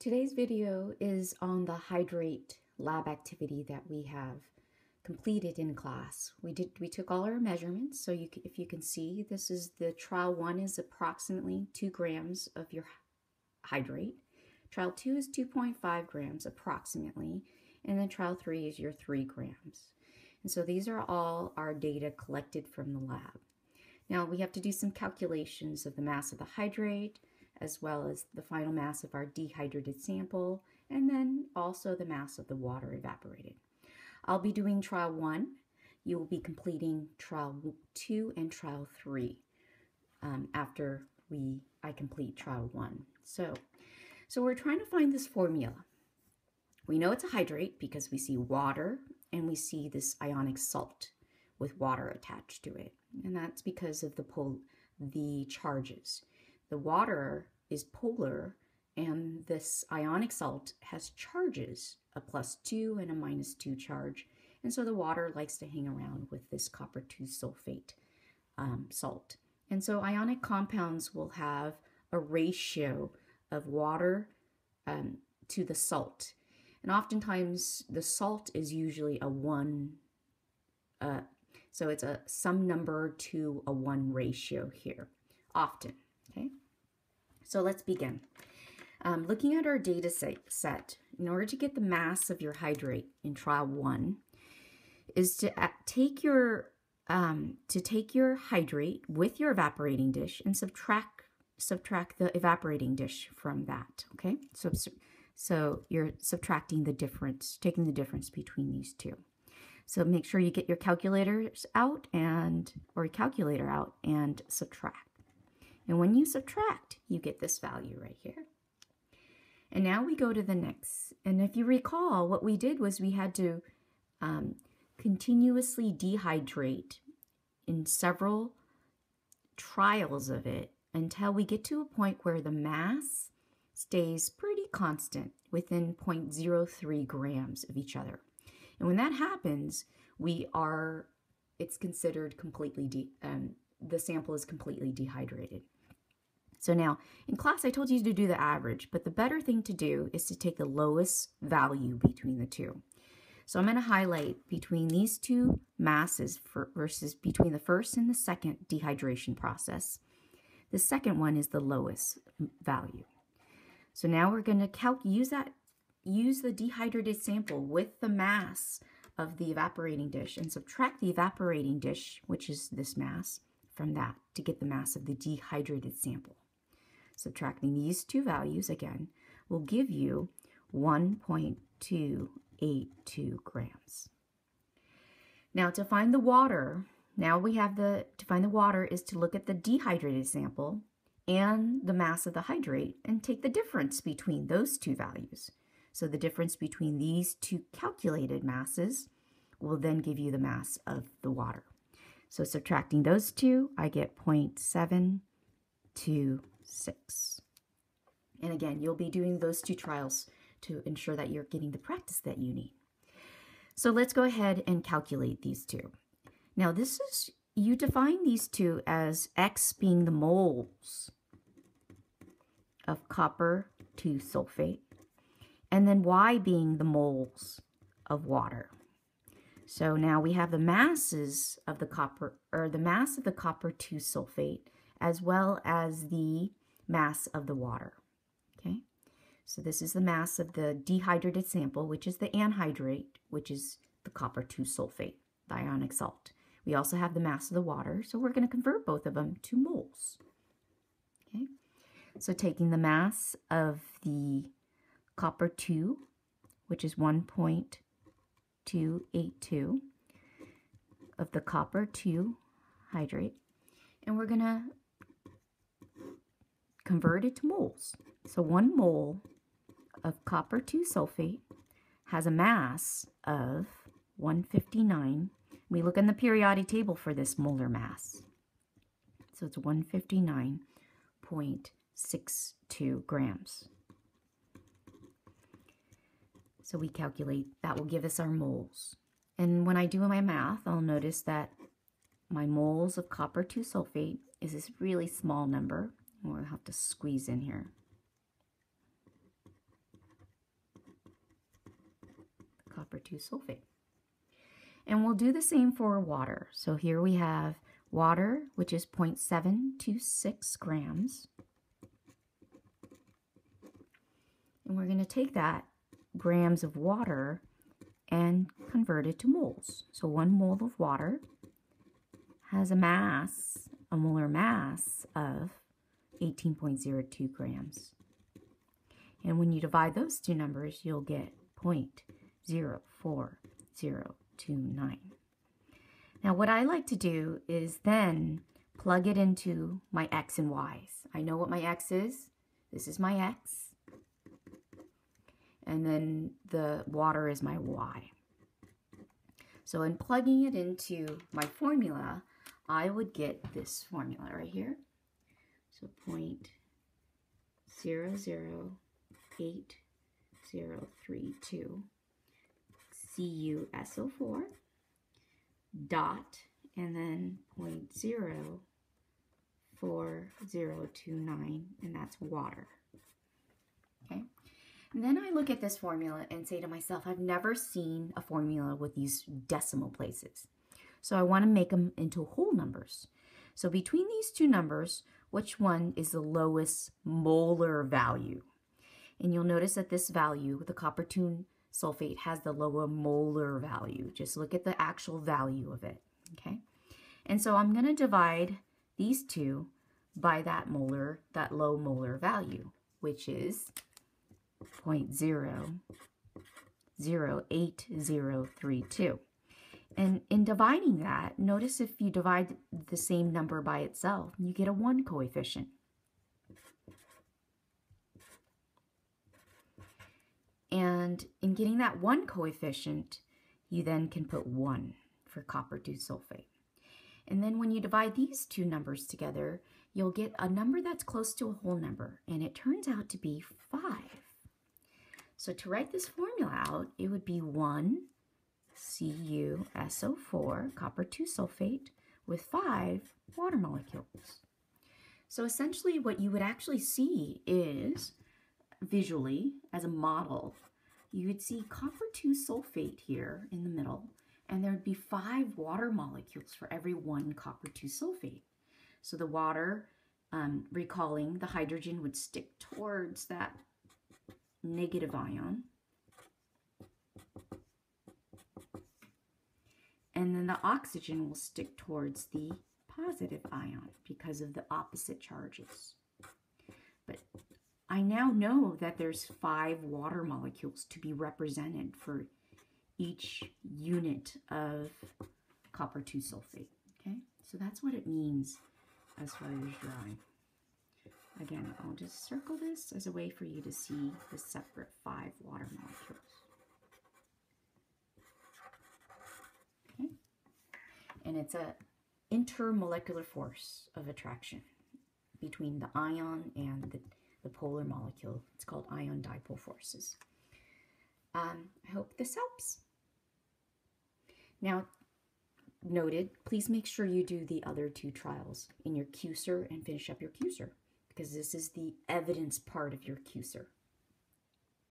Today's video is on the Hydrate Lab activity that we have completed in class. We took all our measurements, so if you can see, this is the trial 1 is approximately 2 grams of your hydrate. Trial 2 is 2.5 grams approximately, and then trial 3 is your 3 grams. And so these are all our data collected from the lab. Now we have to do some calculations of the mass of the hydrate, as well as the final mass of our dehydrated sample, and then also the mass of the water evaporated. I'll be doing trial 1. You will be completing trial 2 and trial 3 after I complete trial 1. So we're trying to find this formula. We know it's a hydrate because we see water and we see this ionic salt with water attached to it. And that's because of the charges. The water is polar and this ionic salt has charges, a +2 and a -2 charge. And so the water likes to hang around with this copper 2 sulfate salt. And so ionic compounds will have a ratio of water to the salt. And oftentimes the salt is usually a 1, so it's a some number to a 1 ratio here, often, okay? So let's begin. Looking at our data set, in order to get the mass of your hydrate in trial 1, is to take your hydrate with your evaporating dish and subtract the evaporating dish from that, okay? So you're subtracting the difference, taking the difference between these two. So make sure you get your calculators out or a calculator out and subtract. And when you subtract, you get this value right here. And now we go to the next. And if you recall, what we did was we had to continuously dehydrate in several trials of it until we get to a point where the mass stays pretty constant within 0.03 grams of each other. And when that happens, it's considered completely, the sample is completely dehydrated. So now, in class I told you to do the average, but the better thing to do is to take the lowest value between the two. So I'm going to highlight between these two masses versus between the first and the second dehydration process. The second one is the lowest value. So now we're going to use the dehydrated sample with the mass of the evaporating dish and subtract the evaporating dish, which is this mass, from that to get the mass of the dehydrated sample. Subtracting these two values again will give you 1.282 grams. Now to find the water, to find the water is to look at the dehydrated sample and the mass of the hydrate and take the difference between those two values. So the difference between these two calculated masses will then give you the mass of the water. So subtracting those two, I get 0.726. And again, you'll be doing those two trials to ensure that you're getting the practice that you need. So let's go ahead and calculate these two. Now you define these two as X being the moles of copper 2 sulfate, and then Y being the moles of water. So now we have the masses of the copper, or the mass of the copper 2 sulfate, as well as the mass of the water. Okay, so this is the mass of the dehydrated sample, which is the anhydrate, which is the copper 2 sulfate, the ionic salt. We also have the mass of the water, so we're going to convert both of them to moles. Okay, so taking the mass of the copper 2, which is 1.282 of the copper 2 hydrate, and we're going to convert it to moles. So 1 mole of copper 2 sulfate has a mass of 159. We look in the periodic table for this molar mass. So it's 159.62 grams. So we calculate, that will give us our moles. And when I do my math, I'll notice that my moles of copper 2 sulfate is this really small number. We'll have to squeeze in here. copper 2 sulfate. And we'll do the same for water. So here we have water, which is 0.726 grams. And we're going to take that grams of water and convert it to moles. So 1 mole of water has a molar mass of 18.02 grams. And when you divide those two numbers, you'll get 0.04029. Now what I like to do is then plug it into my x and y's. I know what my x is. This is my x. And then the water is my y. So in plugging it into my formula, I would get this formula right here. So 0.008032 CuSO4 dot and then 0.04029, and that's water. Okay. And then I look at this formula and say to myself, I've never seen a formula with these decimal places. So I want to make them into whole numbers. So between these two numbers, which one is the lowest molar value? And you'll notice that this value, the copper 2 sulfate, has the lower molar value. Just look at the actual value of it, okay? And so I'm going to divide these two by that low molar value, which is 0.08032. And in dividing that, notice if you divide the same number by itself, you get a 1 coefficient. And in getting that 1 coefficient, you then can put 1 for copper 2 sulfate. And then when you divide these two numbers together, you'll get a number that's close to a whole number, and it turns out to be 5. So to write this formula out, it would be 1 CuSO4, copper 2 sulfate, with 5 water molecules. So essentially what you would actually see is, visually, as a model, you would see copper 2 sulfate here in the middle, and there would be 5 water molecules for every 1 copper 2 sulfate. So the water, recalling the hydrogen, would stick towards that negative ion. And then the oxygen will stick towards the positive ion because of the opposite charges. But I now know that there's 5 water molecules to be represented for each unit of copper 2 sulfate. Okay, so that's what it means as far as drawing. Again, I'll just circle this as a way for you to see the separate 5 water molecules. Okay, and it's a intermolecular force of attraction between the ion and the polar molecule. It's called ion dipole forces. I hope this helps. Now, noted, please make sure you do the other 2 trials in your QSER and finish up your QSER, because this is the evidence part of your QSER.